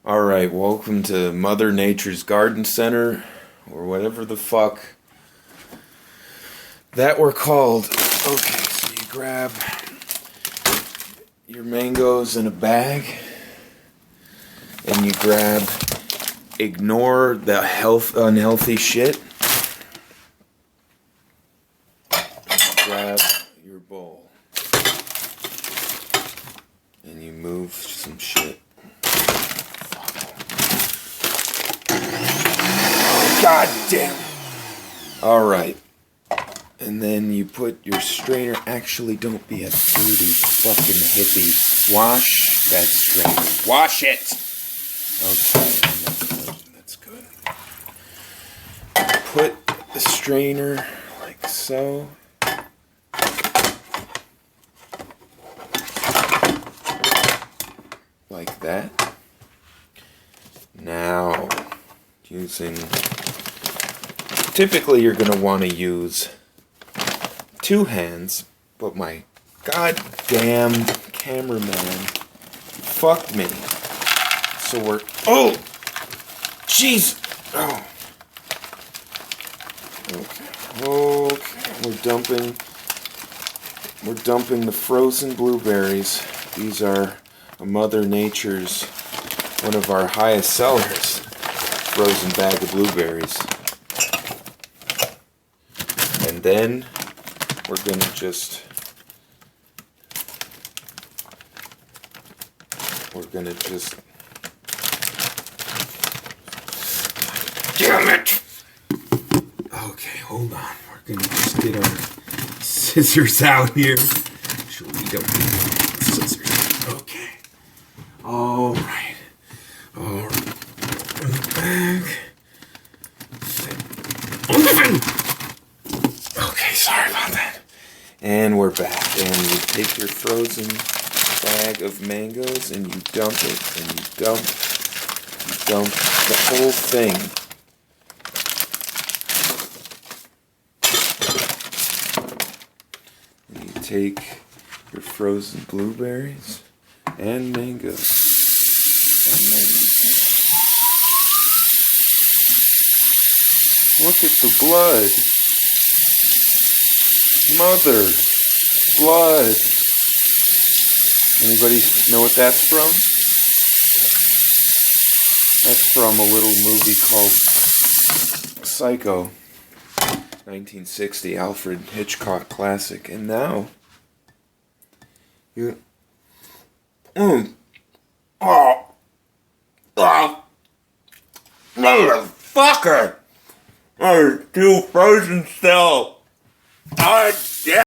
Alright, welcome to Mother Nature's Garden Center, or whatever the fuck that we're called. Okay, so you grab your mangoes in a bag, and you grab, ignore the unhealthy shit, grab your bowl, and you move some shit. God damn it. Alright. And then you put your strainer. Actually, don't be a dirty fucking hippie. Wash that strainer. Wash it! Okay. That's good. Put the strainer like so. Like that. Now, typically you're going to want to use two hands, but my goddamn cameraman fucked me. So oh! Jeez! Oh. Okay. We're dumping the frozen blueberries. These are Mother Nature's, one of our highest sellers, frozen bag of blueberries. And then we're gonna just damn it! Okay, hold on. We're gonna just get our scissors out here. Sure, we don't need scissors. Okay. Alright. Back. Okay, sorry about that. And we're back. And you take your frozen bag of mangoes and you dump it, and you dump the whole thing. And you take your frozen blueberries and mangoes. Look at the blood. Mother. Blood. Anybody know what that's from? That's from a little movie called Psycho. 1960, Alfred Hitchcock classic. And now, you... Motherfucker! There's two frozen still.